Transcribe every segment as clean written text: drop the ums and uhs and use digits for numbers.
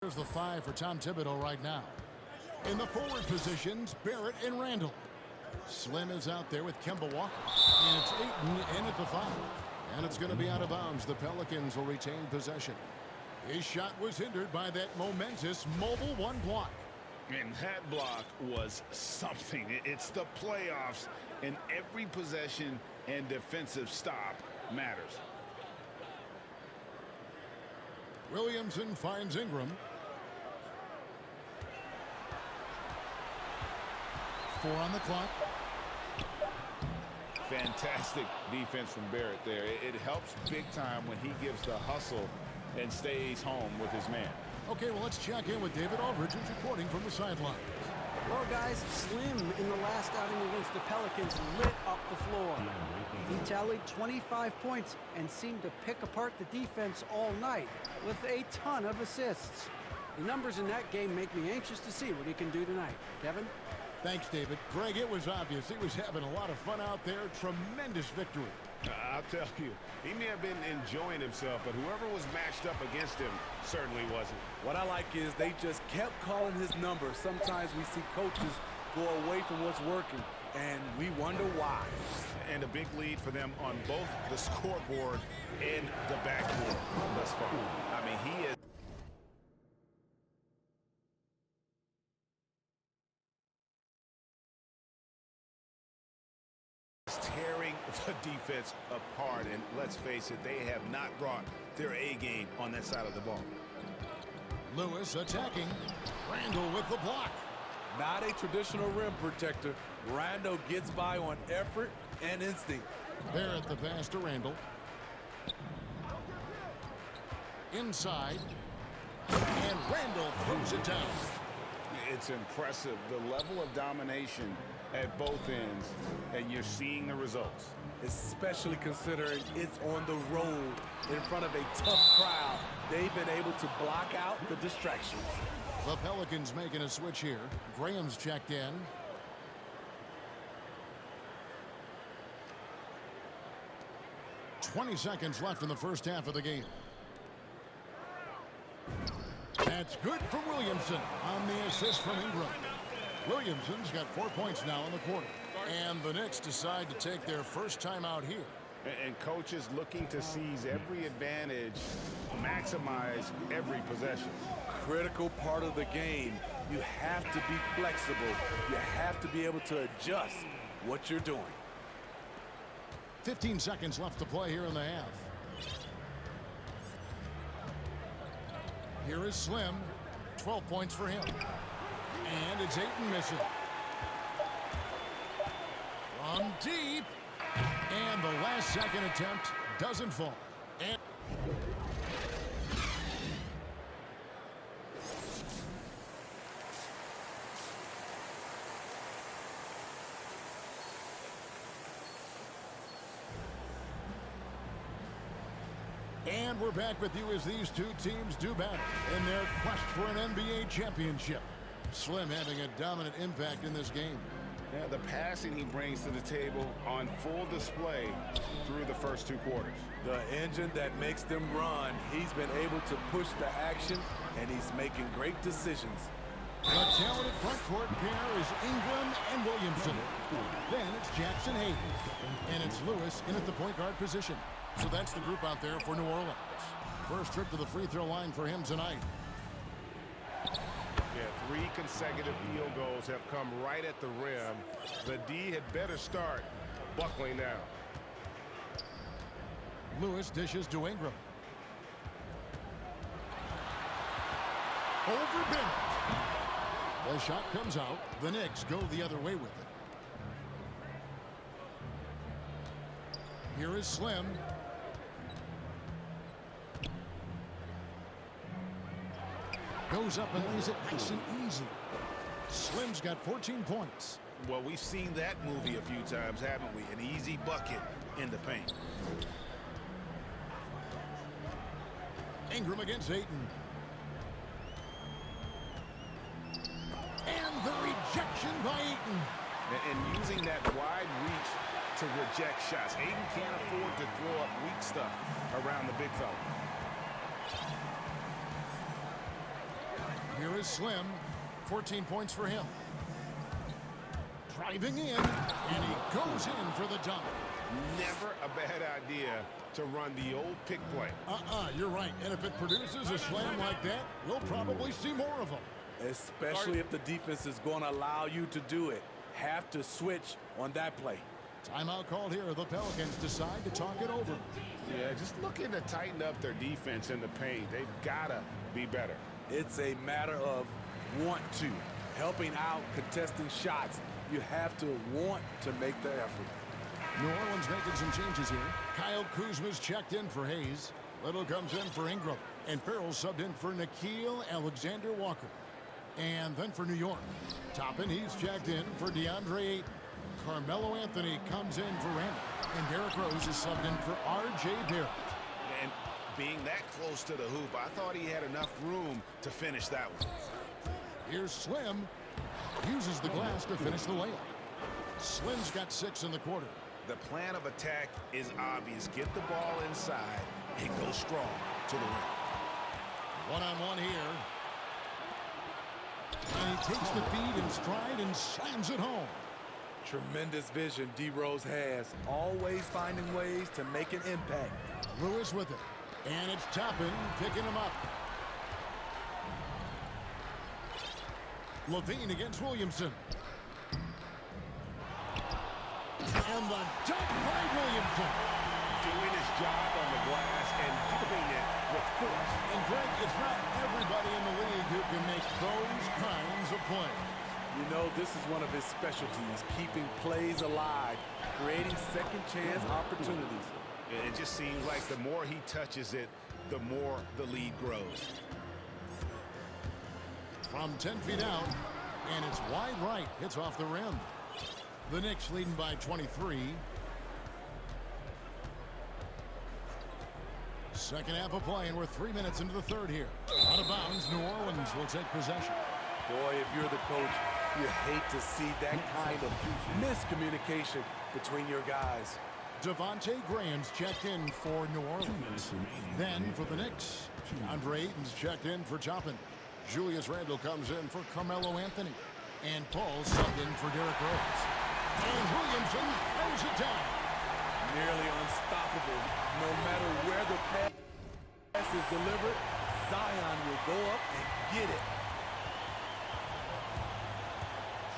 There's the 5 for Tom Thibodeau right now. In the forward positions, Barrett and Randall. Slim is out there with Kemba Walker. And it's Ayton in at the 5. And it's going to be out of bounds. The Pelicans will retain possession. His shot was hindered by that momentous mobile 1 block. And that block was something. It's the playoffs, and every possession and defensive stop matters. Williamson finds Ingram. 4 on the clock. Fantastic defense from Barrett there. It helps big time when he gives the hustle and stays home with his man. Okay, well, let's check in with David Aldridge, who's reporting from the sideline. Well, guys, Slim in the last outing against the Pelicans lit up the floor. He tallied 25 points and seemed to pick apart the defense all night with a ton of assists. The numbers in that game make me anxious to see what he can do tonight. Kevin? Thanks, David. Greg, it was obvious. He was having a lot of fun out there. Tremendous victory. I'll tell you, he may have been enjoying himself, but whoever was matched up against him certainly wasn't. What I like is they just kept calling his number. Sometimes we see coaches go away from what's working, and we wonder why. And a big lead for them on both the scoreboard and the backboard thus far. I mean, he is. Tearing the defense apart, and let's face it, they have not brought their A game on that side of the ball. Lewis attacking. Randall with the block. Not a traditional rim protector. Randall gets by on effort and instinct. Barrett the pass to Randall. Inside. And Randall throws it down. It's impressive, the level of domination at both ends, and you're seeing the results. Especially considering it's on the road in front of a tough crowd. They've been able to block out the distractions. The Pelicans making a switch here. Graham's checked in. "20 seconds left in the first half of the game. That's good from Williamson on the assist from Ingram. Williamson's got 4 points now in the quarter. And the Knicks decide to take their first time out here. And coaches looking to seize every advantage, maximize every possession. Critical part of the game. You have to be flexible. You have to be able to adjust what you're doing. 15 seconds left to play here in the half. Here is Slim. 12 points for him. And it's Ayton missing. From deep. And the last second attempt doesn't fall. And we're back with you as these two teams do battle in their quest for an NBA championship. Slim having a dominant impact in this game. Yeah, the passing he brings to the table on full display through the first 2 quarters. The engine that makes them run. He's been able to push the action, and he's making great decisions. The talented front court pair is Ingram and Williamson. Then it's Jackson Hayes. And it's Lewis in at the point guard position. So that's the group out there for New Orleans. First trip to the free throw line for him tonight. Yeah, 3 consecutive field goals have come right at the rim. The D had better start buckling now. Lewis dishes to Ingram. Over Bennett. The shot comes out. The Knicks go the other way with it. Here is Slim. Goes up and lays it nice and easy. Slim's got 14 points. Well, we've seen that movie a few times, haven't we? An easy bucket in the paint. Ingram against Ayton. And the rejection by Ayton. And using that wide reach to reject shots. Ayton can't afford to throw up weak stuff around the big fella. Here is Slim. 14 points for him. Driving in, and he goes in for the dunk. Never a bad idea to run the old pick play. You're right. And if it produces a slam like that, we'll probably see more of them. Especially if the defense is going to allow you to do it. Have to switch on that play. Timeout called here. The Pelicans decide to talk it over. Yeah, just looking to tighten up their defense in the paint. They've got to be better. It's a matter of want to. Helping out, contesting shots. You have to want to make the effort. New Orleans making some changes here. Kyle Kuzma's checked in for Hayes. Little comes in for Ingram. And Farrell subbed in for Nickeil Alexander-Walker. And then for New York, Toppin, he's checked in for DeAndre Ayton. Carmelo Anthony comes in for Randall. And Derrick Rose is subbed in for R.J. Barrett. And being that close to the hoop, I thought he had enough room to finish that one. Here's Slim. Uses the glass to finish the layup. Slim's got 6 in the quarter. The plan of attack is obvious. Get the ball inside and go strong to the rim. One-on-one here. And he takes the feed in stride and slams it home. Tremendous vision D. Rose has. Always finding ways to make an impact. Lewis with it. And it's Toppin picking him up. Levine against Williamson. And the dunk by Williamson. Doing his job on the glass and doing it with force. And Greg, it's not everybody in the league who can make those kinds of plays. You know, this is one of his specialties, keeping plays alive, creating second chance opportunities. It just seems like the more he touches it, the more the lead grows. From 10 feet out, and it's wide right. Hits off the rim. The Knicks leading by 23. Second half of play, and we're 3 minutes into the third here. Out of bounds, New Orleans will take possession. Boy, if you're the coach, you hate to see that kind of miscommunication between your guys. Devontae Graham's checked in for New Orleans. Then for the Knicks, DeAndre Ayton's checked in for Toppin. Julius Randle comes in for Carmelo Anthony. And Paul subbed in for Derrick Rose. And Williamson throws it down. Nearly unstoppable. No matter where the pass is delivered, Zion will go up and get it.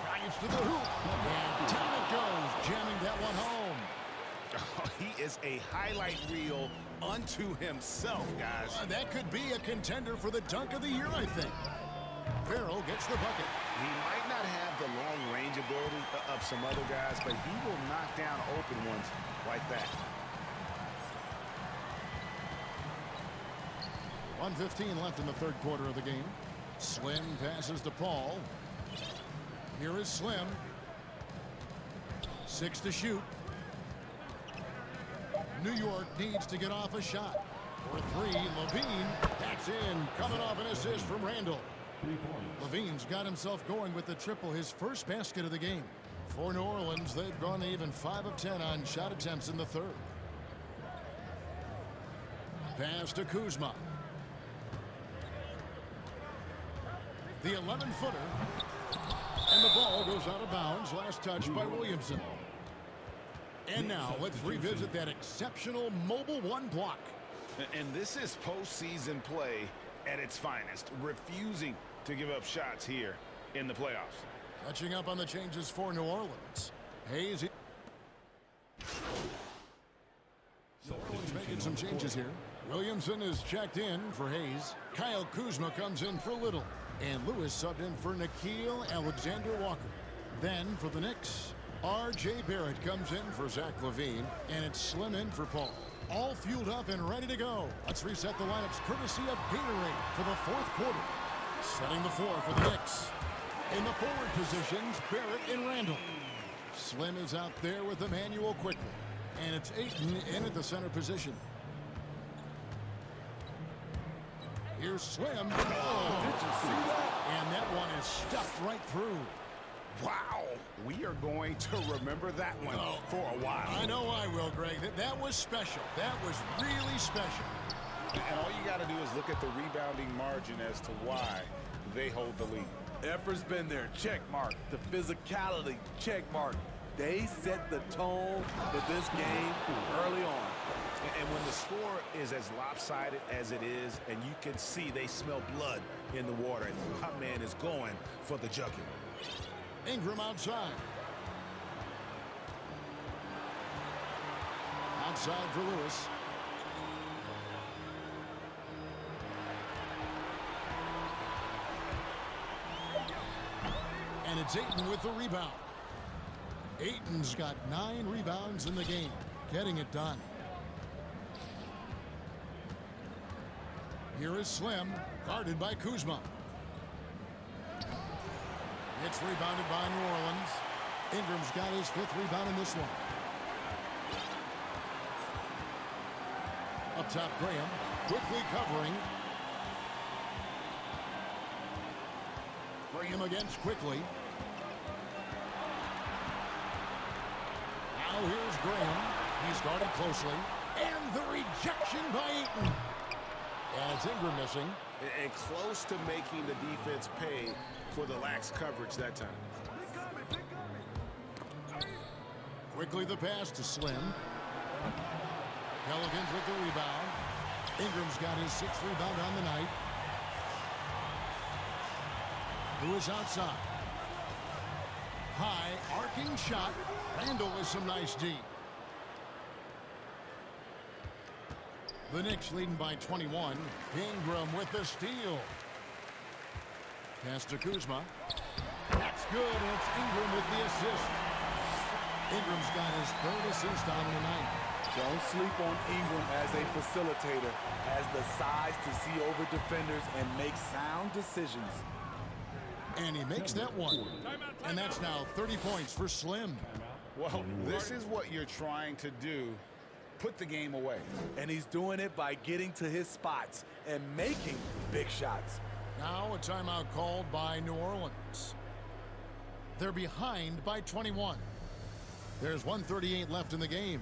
Drives to the hoop. And down it goes, jamming that one home. Oh, he is a highlight reel unto himself, guys. That could be a contender for the dunk of the year, I think. Farrell gets the bucket. He might not have the long range ability of some other guys, but he will knock down open ones like that. 1:15 left in the third quarter of the game. Slim passes to Paul. Here is Slim. 6 to shoot. New York needs to get off a shot. For 3, Levine backs in, coming off an assist from Randall. Levine's got himself going with the triple, his first basket of the game. For New Orleans, they've gone even 5 of 10 on shot attempts in the third. Pass to Kuzma. The 11-footer. And the ball goes out of bounds. Last touch by Williamson. And now let's revisit that exceptional mobile one block. And this is postseason play at its finest, refusing to give up shots here in the playoffs. Catching up on the changes for New Orleans. Hayes. New Orleans making some changes here. Williamson is checked in for Hayes. Kyle Kuzma comes in for Little. And Lewis subbed in for Nickeil Alexander-Walker. Then for the Knicks, R.J. Barrett comes in for Zach LaVine. And it's Slim in for Paul. All fueled up and ready to go. Let's reset the lineups courtesy of Gatorade for the fourth quarter. Setting the floor for the Knicks. In the forward positions, Barrett and Randall. Slim is out there with Emmanuel quickly. And it's Ayton in at the center position. Here's Slim. Oh, did you see that? And that one is stuffed right through. Wow, we are going to remember that one for a while. I know I will, Greg. That was special. That was really special. And all you got to do is look at the rebounding margin as to why they hold the lead. Effort's been there, check mark. The physicality, check mark. They set the tone for this game early on. And when the score is as lopsided as it is, and you can see they smell blood in the water, and my man is going for the junket. Ingram outside. Outside for Lewis. And it's Ayton with the rebound. Ayton's got 9 rebounds in the game, getting it done. Here is Slim, guarded by Kuzma. It's rebounded by New Orleans. Ingram's got his 5th rebound in this one. Up top, Graham, quickly covering. Graham against quickly. Now here's Graham. He's guarded closely. And the rejection by Ayton. And it's Ingram missing. And close to making the defense pay for the lax coverage that time. Quickly the pass to Slim. Pelicans with the rebound. Ingram's got his 6th rebound on the night. Lewis outside. High arcing shot. Randall with some nice D. The Knicks leading by 21. Ingram with the steal. Pass to Kuzma. That's good. And it's Ingram with the assist. Ingram's got his 3rd assist on the night. Don't sleep on Ingram as a facilitator. Has the size to see over defenders and make sound decisions. And he makes that one. And that's now 30 points for Slim. Well, this is what you're trying to do. Put the game away. And he's doing it by getting to his spots and making big shots. Now a timeout called by New Orleans. They're behind by 21. There's 1:38 left in the game.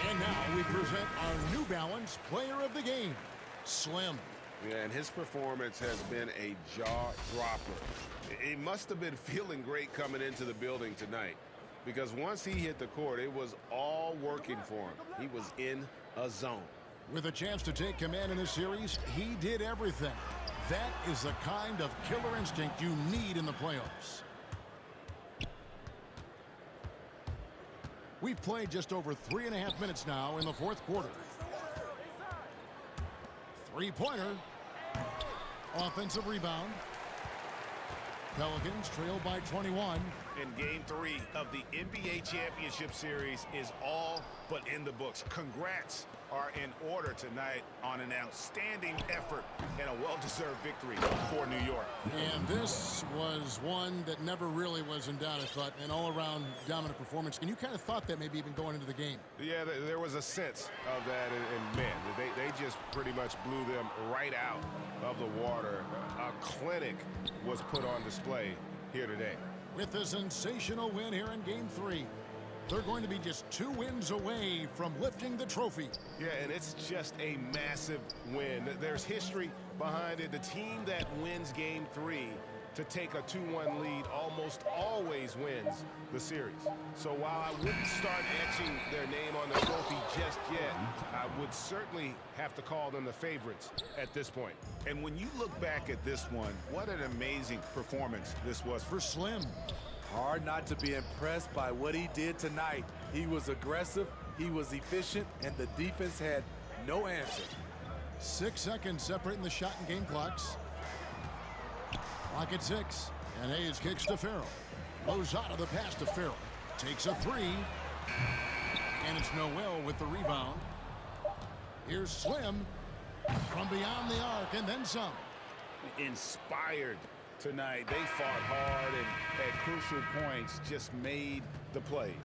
And now we present our New Balance player of the game, Slim. Yeah, and his performance has been a jaw-dropper. He must have been feeling great coming into the building tonight, because once he hit the court, it was all working for him. He was in a zone. With a chance to take command in this series, he did everything. That is the kind of killer instinct you need in the playoffs. We've played just over 3.5 minutes now in the 4th quarter. Three-pointer. Offensive rebound. Pelicans trail by 21. And Game 3 of the NBA Championship Series is all but in the books. Congrats are in order tonight on an outstanding effort and a well-deserved victory for New York. And this was one that never really was in doubt, I thought, an all-around dominant performance. And you kind of thought that maybe even going into the game. Yeah, there was a sense of that, and man, they just pretty much blew them right out of the water. A clinic was put on display here today. With a sensational win here in Game 3, they're going to be just 2 wins away from lifting the trophy. Yeah, and it's just a massive win. There's history behind it. The team that wins Game 3 to take a 2-1 lead almost always wins the series. So while I wouldn't start etching their name on the trophy just yet, I would certainly have to call them the favorites at this point. And when you look back at this one, what an amazing performance this was For Slim. Hard not to be impressed by what he did tonight. He was aggressive, he was efficient, and the defense had no answer. 6 seconds separating the shot and game clocks. Clock at 6. And Hayes kicks to Farrell. Lozada the pass to Farrell. Takes a 3. And it's Noel with the rebound. Here's Slim from beyond the arc and then some. Inspired tonight. They fought hard and at crucial points just made the plays.